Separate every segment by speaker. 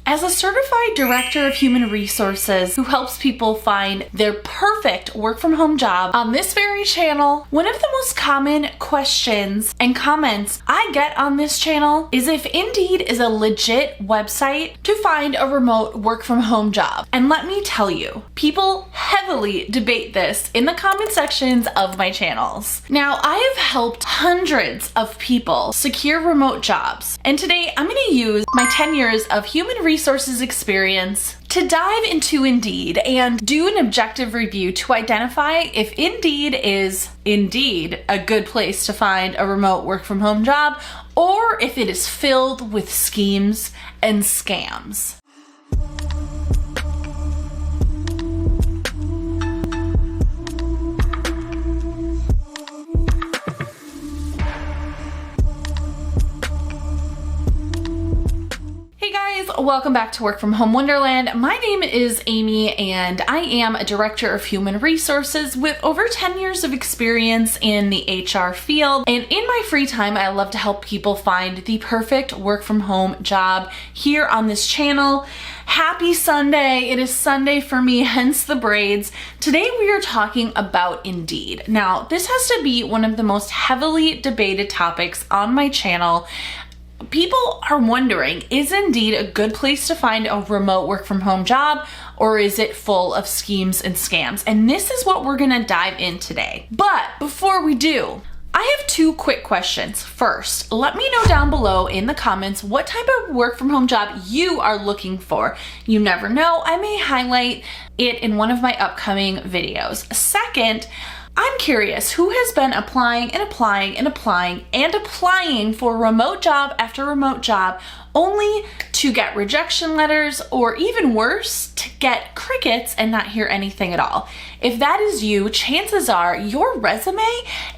Speaker 1: As a certified director of human resources who helps people find their perfect work from home job on this very channel, one of the most common questions and comments I get on this channel is if Indeed is a legit website to find a remote work from home job. And let me tell you, people heavily debate this in the comment sections of my channels. Now, I have helped hundreds of people secure remote jobs, and today I'm going to use my 10 years of human resources experience to dive into Indeed and do an objective review to identify if Indeed is indeed a good place to find a remote work from home job, or if it is filled with schemes and scams. Welcome back to Work From Home Wonderland. My name is Amy and I am a director of human resources with over 10 years of experience in the HR field. And in my free time, I love to help people find the perfect work from home job here on this channel. Happy Sunday. It is Sunday for me, hence the braids. Today we are talking about Indeed. Now, this has to be one of the most heavily debated topics on my channel. People are wondering, is Indeed a good place to find a remote work from home job, or is it full of schemes and scams? And this is what we're gonna dive in today. But before we do, I have two quick questions. First, let me know down below in the comments what type of work from home job you are looking for. You never know, I may highlight it in one of my upcoming videos. Second, I'm curious, who has been applying for remote job after remote job only to get rejection letters, or even worse, to get crickets and not hear anything at all? If that is you, chances are your resume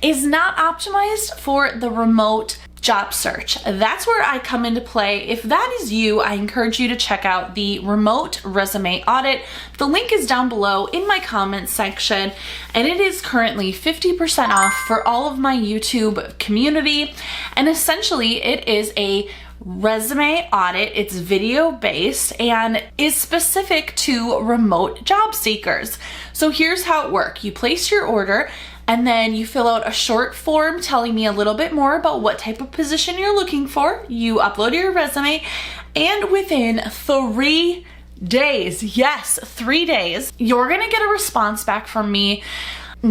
Speaker 1: is not optimized for the remote job search. That's where I come into play. If that is you, I encourage you to check out the remote resume audit. The link is down below in my comments section, and it is currently 50% off for all of my YouTube community. And essentially it is a resume audit. It's video based and is specific to remote job seekers. So here's how it works. You place your order, and then you fill out a short form telling me a little bit more about what type of position you're looking for. You upload your resume, and within 3 days, yes, 3 days, you're gonna get a response back from me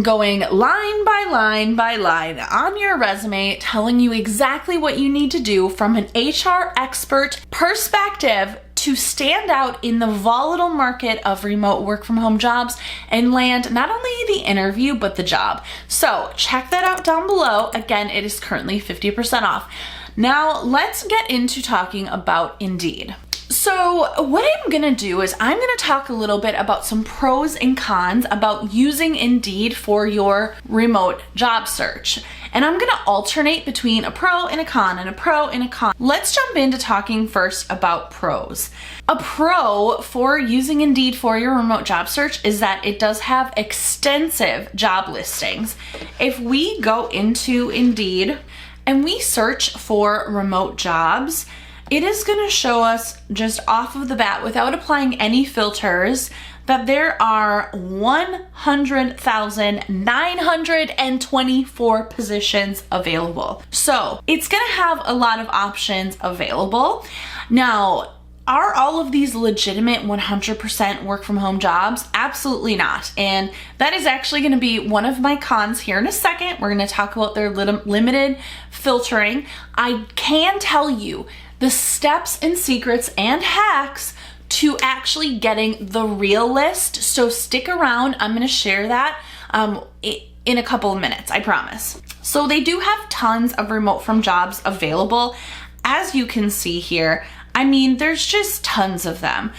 Speaker 1: going line by line by line on your resume, telling you exactly what you need to do from an HR expert perspective to stand out in the volatile market of remote work from home jobs and land not only the interview, but the job. So check that out down below. Again, it is currently 50% off. Now let's get into talking about Indeed. So what I'm gonna do is I'm gonna talk a little bit about some pros and cons about using Indeed for your remote job search. And I'm gonna alternate between a pro and a con and a pro and a con. Let's jump into talking first about pros. A pro for using Indeed for your remote job search is that it does have extensive job listings. If we go into Indeed and we search for remote jobs, it is going to show us just off of the bat, without applying any filters, that there are 100,924 positions available. So it's going to have a lot of options available. Now, are all of these legitimate 100% work from home jobs? Absolutely not. And that is actually going to be one of my cons here in a second. We're going to talk about their limited filtering. I can tell you the steps and secrets and hacks to actually getting the real list. So stick around. I'm going to share that in a couple of minutes, I promise. So they do have tons of remote from jobs available. As you can see here, I mean, there's just tons of them.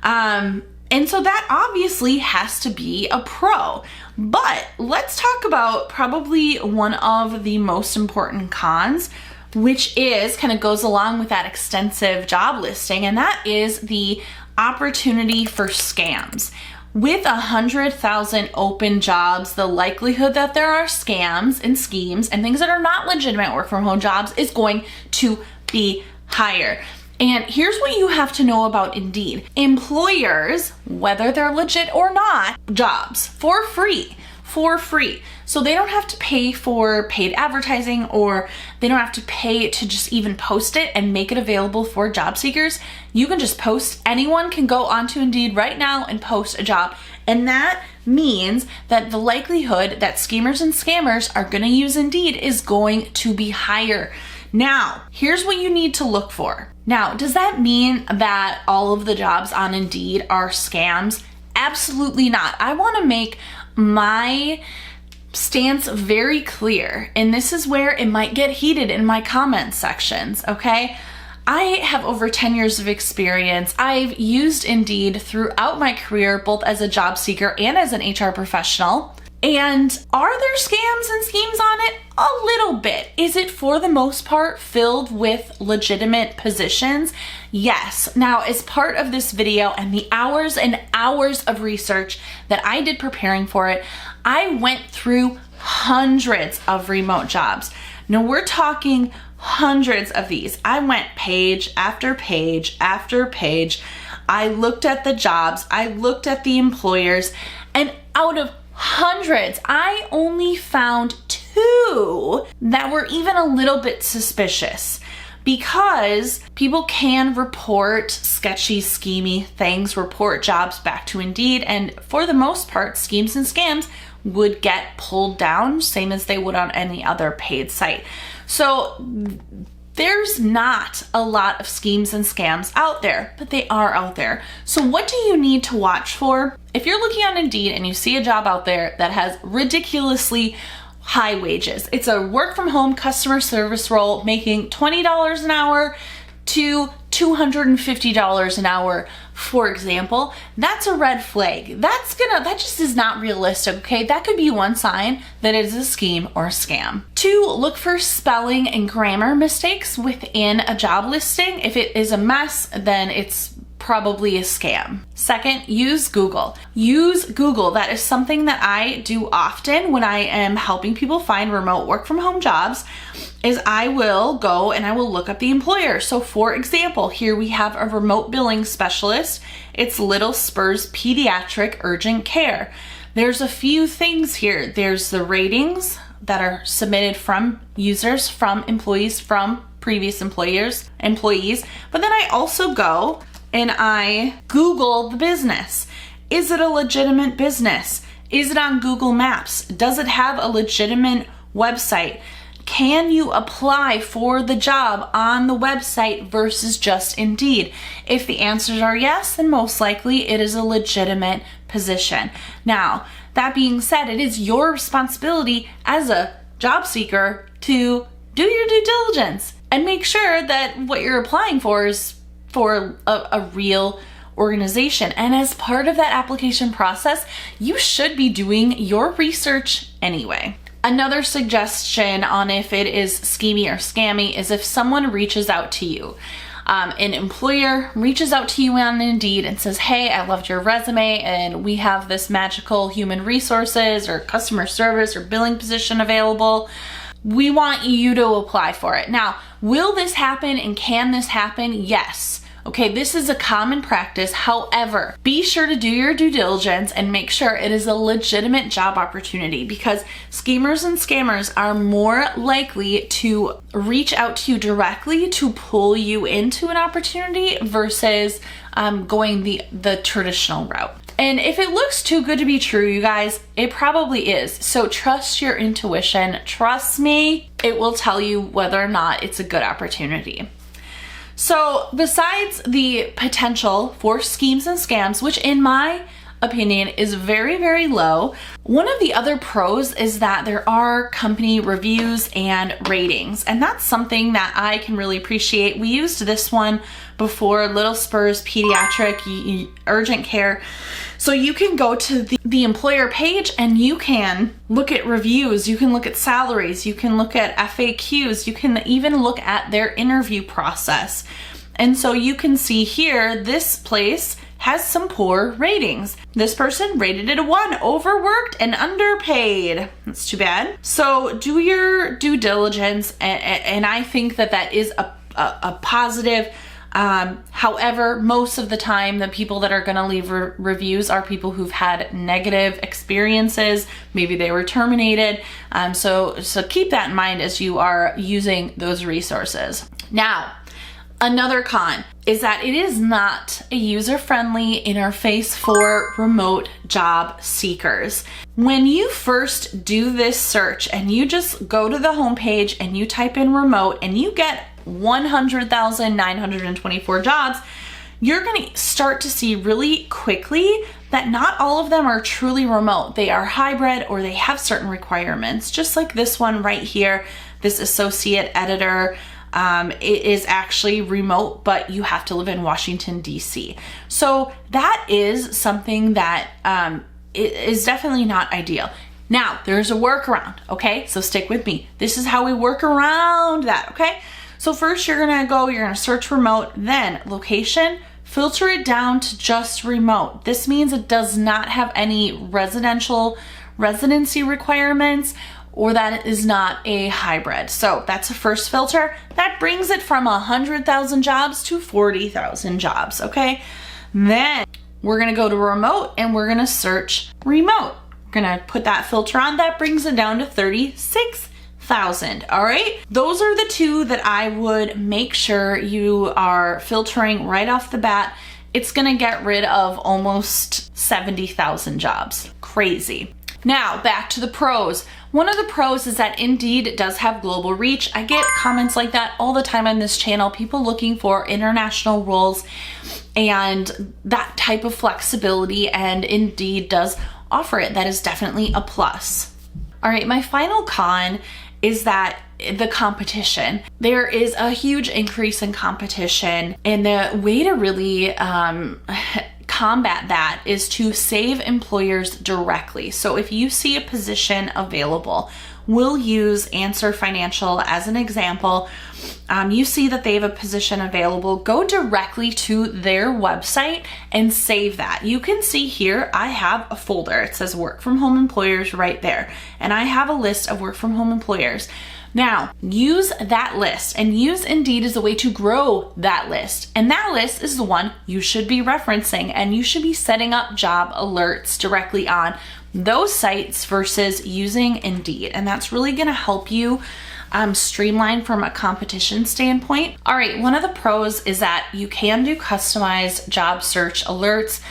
Speaker 1: And so that obviously has to be a pro. But let's talk about probably one of the most important cons, which is kind of goes along with that extensive job listing, and that is the opportunity for scams. With 100,000 open jobs, the likelihood that there are scams and schemes and things that are not legitimate work from home jobs is going to be higher. And here's what you have to know about Indeed. Employers, whether they're legit or not, jobs for free. So they don't have to pay for paid advertising, or they don't have to pay to just even post it and make it available for job seekers. You can just post. Anyone can go onto Indeed right now and post a job. And that means that the likelihood that schemers and scammers are going to use Indeed is going to be higher. Now, here's what you need to look for. Now, does that mean that all of the jobs on Indeed are scams? Absolutely not. I want to make my stance very clear, and this is where it might get heated in my comment sections, okay? I have over 10 years of experience. I've used Indeed throughout my career, both as a job seeker and as an HR professional. And are there scams and schemes on it? A little bit. Is it for the most part filled with legitimate positions? Yes. Now, as part of this video and the hours and hours of research that I did preparing for it, I went through hundreds of remote jobs. Now, we're talking hundreds of these. I went page after page after page. I looked at the jobs, I looked at the employers, and out of hundreds, I only found 2 that were even a little bit suspicious, because people can report sketchy, schemy things, report jobs back to Indeed, and for the most part, schemes and scams would get pulled down, same as they would on any other paid site. So there's not a lot of schemes and scams out there, but they are out there. So what do you need to watch for? If you're looking on Indeed and you see a job out there that has ridiculously high wages, it's a work from home customer service role making $20 an hour to $250 an hour, for example, that's a red flag. That just is not realistic, okay? That could be one sign that it is a scheme or a scam. 2, look for spelling and grammar mistakes within a job listing. If it is a mess, then it's probably a scam. Second, use Google. Use Google. That is something that I do often when I am helping people find remote work from home jobs, is I will go and I will look up the employer. So for example, here we have a remote billing specialist. It's Little Spurs Pediatric Urgent Care. There's a few things here. There's the ratings that are submitted from users, from employees, from previous employees. But then I also go and I Google the business. Is it a legitimate business? Is it on Google Maps? Does it have a legitimate website? Can you apply for the job on the website versus just Indeed? If the answers are yes, then most likely it is a legitimate position. Now, that being said, it is your responsibility as a job seeker to do your due diligence and make sure that what you're applying for is for a real organization. And as part of that application process, you should be doing your research anyway. Another suggestion on if it is schemy or scammy is if someone reaches out to you. An employer reaches out to you on Indeed and says, hey, I loved your resume and we have this magical human resources or customer service or billing position available. We want you to apply for it. Now, will this happen and can this happen? Yes. Okay, this is a common practice. However, be sure to do your due diligence and make sure it is a legitimate job opportunity, because schemers and scammers are more likely to reach out to you directly to pull you into an opportunity versus going the traditional route. And if it looks too good to be true, you guys, it probably is. So trust your intuition. Trust me, it will tell you whether or not it's a good opportunity. So besides the potential for schemes and scams, which in my opinion is very, very low, one of the other pros is that there are company reviews and ratings. And that's something that I can really appreciate. We used this one before, Little Spurs Pediatric Urgent Care. So you can go to the employer page and you can look at reviews, you can look at salaries, you can look at FAQs, you can even look at their interview process. And so you can see here, this place has some poor ratings. This person rated it a 1, overworked and underpaid. That's too bad. So do your due diligence, and I think that is a positive However, most of the time, the people that are going to leave reviews are people who've had negative experiences. Maybe they were terminated. So keep that in mind as you are using those resources. Now, another con is that it is not a user-friendly interface for remote job seekers. When you first do this search and you just go to the homepage and you type in remote and you get 100,924 jobs, you're going to start to see really quickly that not all of them are truly remote. They are hybrid or they have certain requirements, just like this one right here, this associate editor. It is actually remote, but you have to live in Washington, D.C. So that is something that is definitely not ideal. Now, there's a workaround, okay? So stick with me. This is how we work around that, okay? So first you're gonna search remote, then location, filter it down to just remote. This means it does not have any residency requirements, or that it is not a hybrid. So that's a first filter. That brings it from 100,000 jobs to 40,000 jobs, okay? Then we're gonna go to remote and we're gonna search remote. We're gonna put that filter on. That brings it down to 36,000, all right? Those are the two that I would make sure you are filtering right off the bat. It's gonna get rid of almost 70,000 jobs. Crazy. Now, back to the pros. One of the pros is that Indeed does have global reach. I get comments like that all the time on this channel, people looking for international roles and that type of flexibility, and Indeed does offer it. That is definitely a plus. All right, my final con is that the competition. There is a huge increase in competition, and the way to really combat that is to save employers directly. So if you see a position available, we'll use Answer Financial as an example. You see that they have a position available, go directly to their website and save that. You can see here, I have a folder. It says work from home employers right there. And I have a list of work from home employers. Now, use that list and use Indeed as a way to grow that list. And that list is the one you should be referencing, and you should be setting up job alerts directly on those sites versus using Indeed. And that's really gonna help you streamline from a competition standpoint. All right, one of the pros is that you can do customized job search alerts,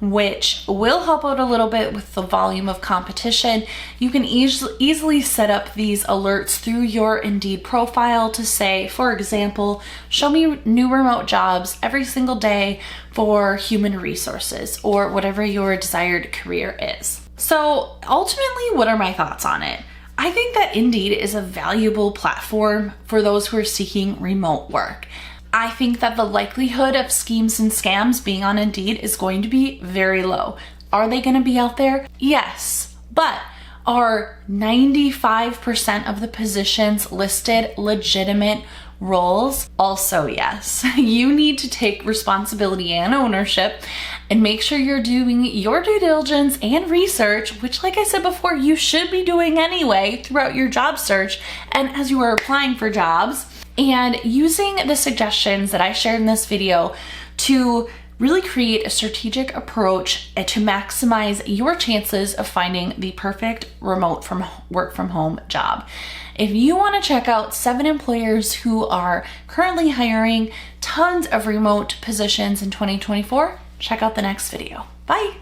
Speaker 1: which will help out a little bit with the volume of competition. You can easily set up these alerts through your Indeed profile to say, for example, show me new remote jobs every single day for human resources or whatever your desired career is. So ultimately, what are my thoughts on it? I think that Indeed is a valuable platform for those who are seeking remote work. I think that the likelihood of schemes and scams being on Indeed is going to be very low. Are they going to be out there? Yes, but are 95% of the positions listed legitimate roles? Also yes. You need to take responsibility and ownership and make sure you're doing your due diligence and research, which, like I said before, you should be doing anyway throughout your job search and as you are applying for jobs, and using the suggestions that I shared in this video to really create a strategic approach to maximize your chances of finding the perfect remote work from home job. If you want to check out 7 employers who are currently hiring tons of remote positions in 2024, check out the next video. Bye.